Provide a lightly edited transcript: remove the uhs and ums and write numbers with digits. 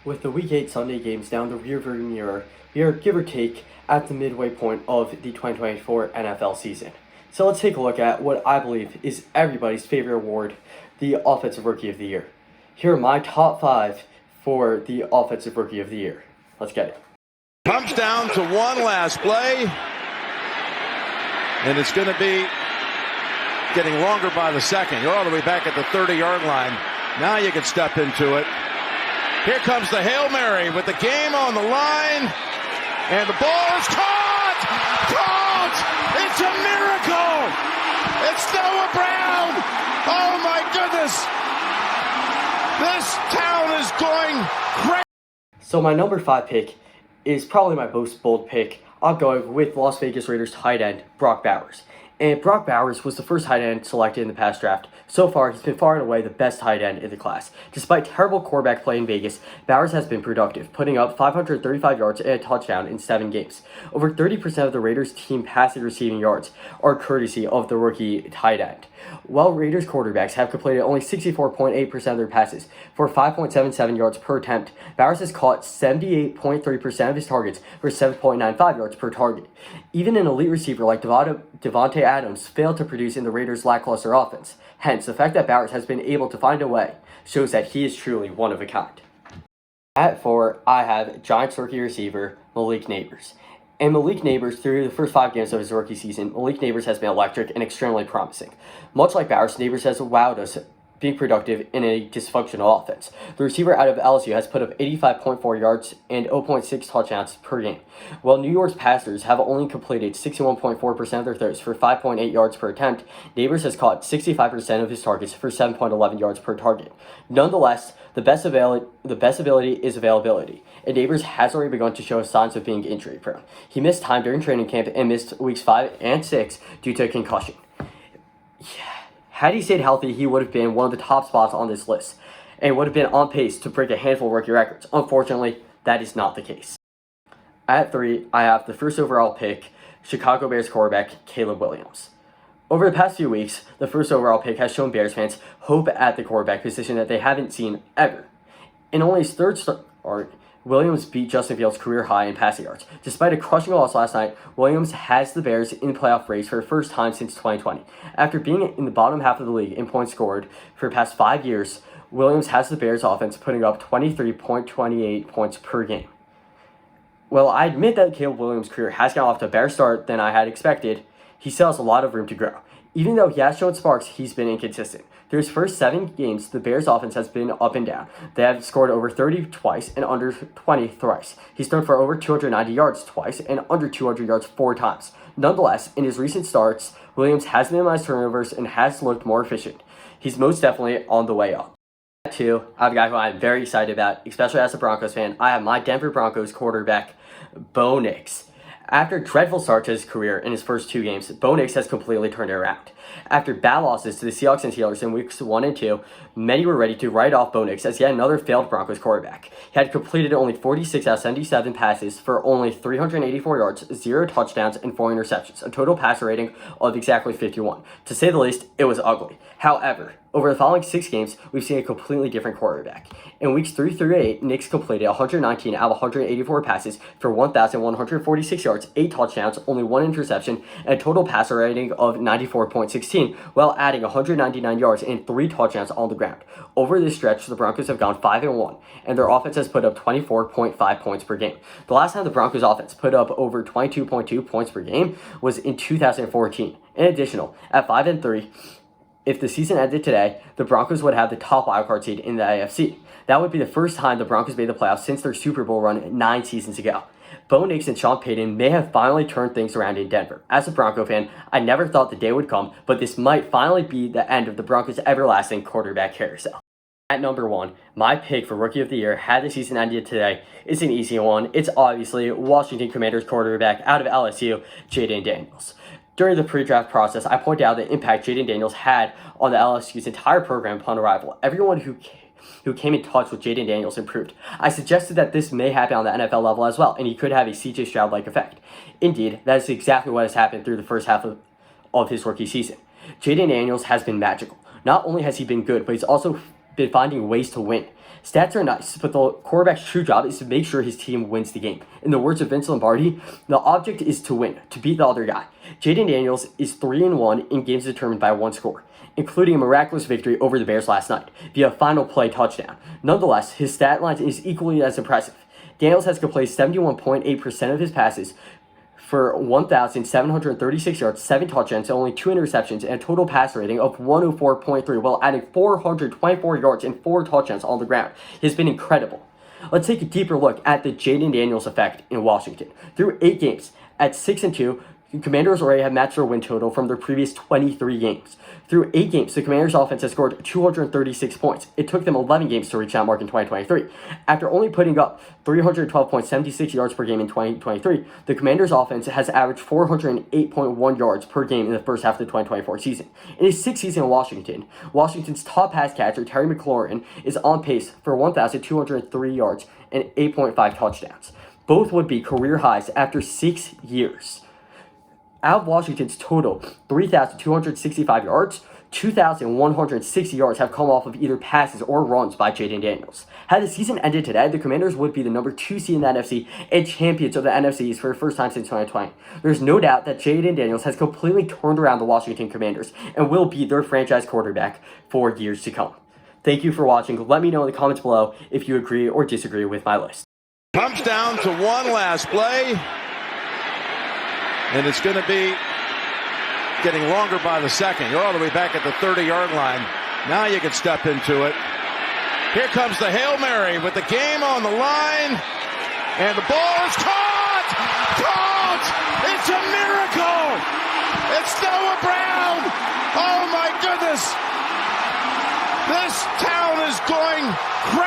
With the Week 8 Sunday games now in the rearview mirror, we are give or take at the midway point of the 2024 NFL season. So let's take a look at what I believe is everybody's favorite award, the Offensive Rookie of the Year. Here are my top 5 for the Offensive Rookie of the Year. Let's get it. Comes down to one last play, and it's going to be getting longer by the second. You're all the way back at the 30-yard line. Now you can step into it. Here comes the Hail Mary with the game on the line, and the ball is caught! Caught! It's a miracle! It's Noah Brown! Oh my goodness! This town is going crazy! So my number 5 pick is probably my most bold pick. I'm going with Las Vegas Raiders tight end Brock Bowers. And Brock Bowers was the first tight end selected in the past draft. So far, he's been far and away the best tight end in the class. Despite terrible quarterback play in Vegas, Bowers has been productive, putting up 535 yards and a touchdown in 7 games. Over 30% of the Raiders' team passing receiving yards are courtesy of the rookie tight end. While Raiders quarterbacks have completed only 64.8% of their passes for 5.77 yards per attempt, Bowers has caught 78.3% of his targets for 7.95 yards per target. Even an elite receiver like Devontae Adams failed to produce in the Raiders' lackluster offense. Hence, the fact that Bowers has been able to find a way shows that he is truly one of a kind. At 4, I have Giants rookie receiver Malik Nabers. And Malik Nabers, through the first 5 games of his rookie season, Malik Nabers has been electric and extremely promising. Much like Bowers, Nabers has wowed us being productive in a dysfunctional offense. The receiver out of LSU has put up 85.4 yards and 0.6 touchdowns per game, while New York's passers have only completed 61.4% of their throws for 5.8 yards per attempt. Nabers has caught 65% of his targets for 7.11 yards per target. Nonetheless, the best ability is availability, and Nabers has already begun to show signs of being injury prone. He missed time during training camp and missed weeks 5 and 6 due to a concussion. Had he stayed healthy, he would have been one of the top spots on this list and would have been on pace to break a handful of rookie records. Unfortunately, that is not the case. At 3, I have the first overall pick, Chicago Bears quarterback Caleb Williams. Over the past few weeks, the first overall pick has shown Bears fans hope at the quarterback position that they haven't seen ever. In only his third start, Williams beat Justin Fields' career high in passing yards. Despite a crushing loss last night, Williams has the Bears in the playoff race for the first time since 2020. After being in the bottom half of the league in points scored for the past 5 years, Williams has the Bears offense putting up 23.28 points per game. Well, I admit that Caleb Williams' career has gotten off to a better start than I had expected. He still has a lot of room to grow. Even though he has shown sparks, he's been inconsistent. Through his first 7 games, the Bears' offense has been up and down. They have scored over 30 twice and under 20 thrice. He's thrown for over 290 yards twice and under 200 yards 4 times. Nonetheless, in his recent starts, Williams has minimized turnovers and has looked more efficient. He's most definitely on the way up. At 2, I have a guy who I'm very excited about, especially as a Broncos fan. I have my Denver Broncos quarterback, Bo Nix. After a dreadful start to his career in his first 2 games, Bo Nix has completely turned it around. After bad losses to the Seahawks and Steelers in weeks 1 and 2, many were ready to write off Bo Nix as yet another failed Broncos quarterback. He had completed only 46 out of 77 passes for only 384 yards, 0 touchdowns, and 4 interceptions, a total passer rating of exactly 51. To say the least, it was ugly. However, over the following 6 games, we've seen a completely different quarterback. In weeks 3 through 8, Nix completed 119 out of 184 passes for 1,146 yards, 8 touchdowns, only 1 interception, and a total passer rating of 94.16, while adding 199 yards and 3 touchdowns on the ground. Over this stretch, the Broncos have gone 5-1, and their offense has put up 24.5 points per game. The last time the Broncos offense put up over 22.2 points per game was in 2014. In addition, at 5-3, if the season ended today, the Broncos would have the top wildcard seed in the AFC. That would be the first time the Broncos made the playoffs since their Super Bowl run 9 seasons ago. Bo Nix and Sean Payton may have finally turned things around in Denver. As a Bronco fan, I never thought the day would come, but this might finally be the end of the Broncos' everlasting quarterback carousel. At number 1, my pick for Rookie of the Year, had the season ended today, is an easy one. It's obviously Washington Commanders quarterback out of LSU, Jayden Daniels. During the pre-draft process, I pointed out the impact Jayden Daniels had on the LSU's entire program upon arrival. Everyone who came in touch with Jayden Daniels improved. I suggested that this may happen on the NFL level as well, and he could have a CJ Stroud-like effect. Indeed, that is exactly what has happened through the first half of his rookie season. Jayden Daniels has been magical. Not only has he been good, but he's also been finding ways to win. Stats are nice, but the quarterback's true job is to make sure his team wins the game. In the words of Vince Lombardi, the object is to win, to beat the other guy. Jaden Daniels is 3-1 in games determined by one score, including a miraculous victory over the Bears last night via final play touchdown. Nonetheless, his stat line is equally as impressive. Daniels has completed 71.8% of his passes for 1,736 yards, 7 touchdowns, and only 2 interceptions, and a total pass rating of 104.3, while adding 424 yards and 4 touchdowns on the ground. He has been incredible. Let's take a deeper look at the Jaden Daniels effect in Washington. Through 8 games, at 6-2, the Commanders already have matched their win total from their previous 23 games. Through 8 games, the Commanders' offense has scored 236 points. It took them 11 games to reach that mark in 2023. After only putting up 312.76 yards per game in 2023, the Commanders' offense has averaged 408.1 yards per game in the first half of the 2024 season. In his 6th season in Washington, Washington's top pass catcher, Terry McLaurin, is on pace for 1,203 yards and 8.5 touchdowns. Both would be career highs after 6 years. Out of Washington's total 3,265 yards, 2,160 yards have come off of either passes or runs by Jaden Daniels. Had the season ended today, the Commanders would be the number 2 seed in the NFC and champions of the NFC East for the first time since 2020. There's no doubt that Jaden Daniels has completely turned around the Washington Commanders and will be their franchise quarterback for years to come. Thank you for watching. Let me know in the comments below if you agree or disagree with my list. Comes down to one last play. And it's going to be getting longer by the second. You're all the way back at the 30-yard line. Now you can step into it. Here comes the Hail Mary with the game on the line. And the ball is caught! Caught! It's a miracle! It's Noah Brown! Oh, my goodness! This town is going crazy.